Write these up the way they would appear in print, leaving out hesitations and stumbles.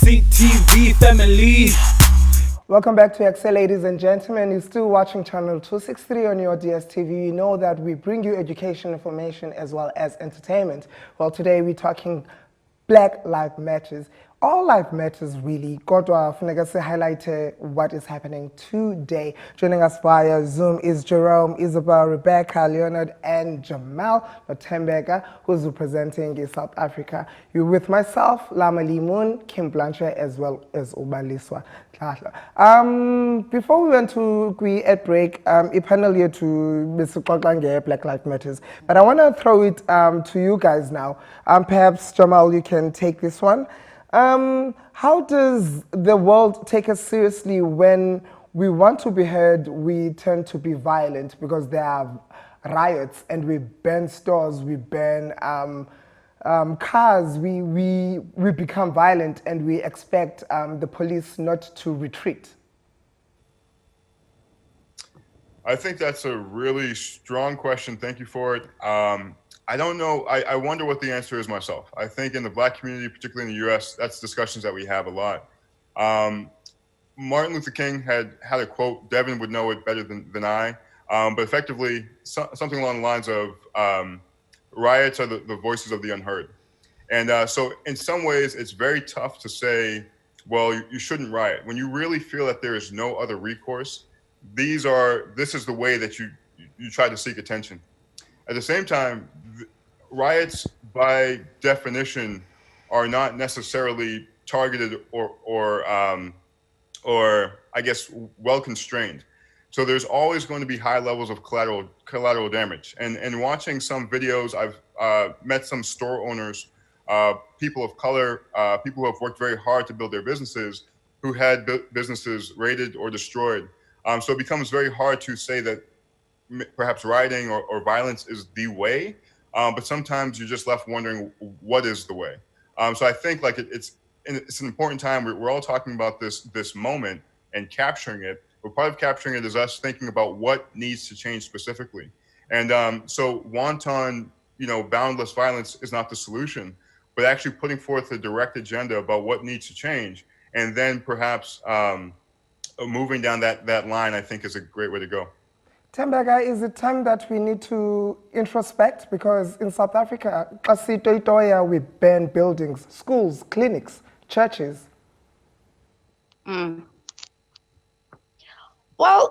CTV family. Welcome back to EKSE, ladies and gentlemen. You're still watching channel 263 on your DSTV. You know that we bring you education, information, as well as entertainment. Well, today we're talking Black Lives Matters. All life matters really. Kodwa funeka se highlight what is happening today. Joining us via Zoom is Jerome, Isabel, Rebecca, Leonard, and Jamal Matembeka, who's representing South Africa. You're with myself, Lama Limun, Kim Blanche, as well as Ubaliswa. Before we went to a break, a panel here to Mr. Black Lives Matters, but I want to throw it to you guys now. Perhaps Jamal, you can take this one. How does the world take us seriously when we want to be heard, we tend to be violent because there are riots and we burn stores, we burn cars, we become violent and we expect the police not to retreat? I think that's a really strong question. Thank you for it. I don't know. I wonder what the answer is myself. I think in the Black community, particularly in the U.S., that's discussions that we have a lot. Martin Luther King had a quote. Devin would know it better than I. But effectively, something along the lines of riots are the voices of the unheard. And so in some ways, it's very tough to say, well, you shouldn't riot. When you really feel that there is no other recourse, this is the way that you try to seek attention. At the same time, riots, by definition, are not necessarily targeted or I guess well constrained. So there's always going to be high levels of collateral damage. And watching some videos, I've met some store owners, people of color, people who have worked very hard to build their businesses, who had businesses raided or destroyed. So it becomes very hard to say that perhaps rioting or violence is the way, but sometimes you're just left wondering what is the way. So I think like it's an important time. We're all talking about this moment and capturing it, but part of capturing it is us thinking about what needs to change specifically. And so wanton, boundless violence is not the solution, but actually putting forth a direct agenda about what needs to change, and then perhaps moving down that line, I think is a great way to go. Tembeka, is it time that we need to introspect? Because in South Africa, we burn buildings, schools, clinics, churches. Well,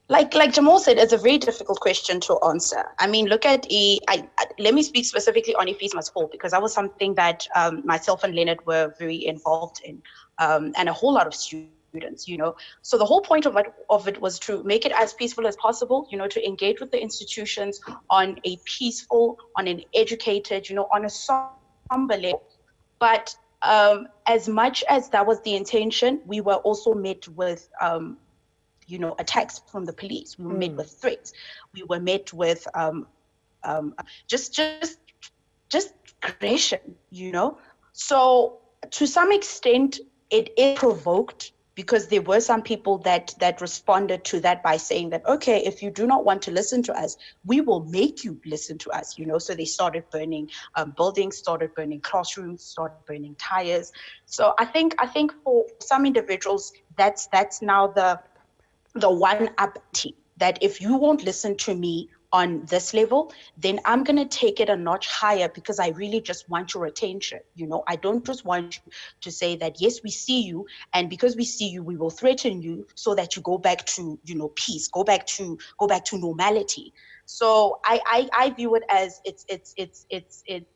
like Jamal said, it's a very difficult question to answer. I mean, look at let me speak specifically on Efisma's Hall, because that was something that myself and Leonard were very involved in, and a whole lot of students. So the whole point of it was to make it as peaceful as possible, to engage with the institutions on a peaceful, on an educated, on a somber level. But as much as that was the intention, we were also met with, attacks from the police. We were met with threats. We were met with just aggression, So to some extent, it is provoked, because there were some people that responded to that by saying that, okay, if you do not want to listen to us, we will make you listen to us, So they started burning buildings, started burning classrooms, started burning tires. So I think for some individuals, that's now the one up that if you won't listen to me on this level, then I'm going to take it a notch higher, because I really just want your attention. I don't just want you to say that, yes, we see you, and because we see you, we will threaten you so that you go back to, peace, go back to normality. So I view it as it's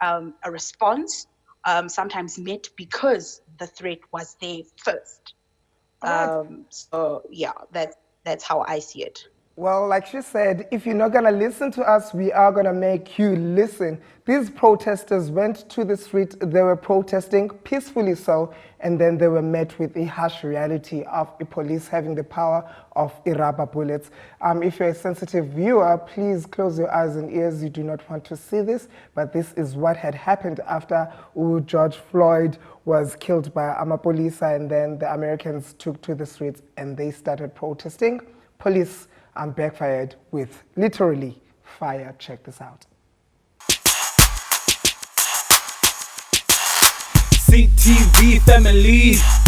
a response, sometimes met because the threat was there first. So yeah, that's how I see it. Well, like she said, if you're not going to listen to us, we are going to make you listen. These protesters went to the street. They were protesting peacefully so, and then they were met with a harsh reality of the police having the power of rubber bullets. If you're a sensitive viewer, please close your eyes and ears. You do not want to see this, but this is what had happened after George Floyd was killed by Amapolisa, and then the Americans took to the streets and they started protesting. Police backfired with literally fire. Check this out. EKSE TV family.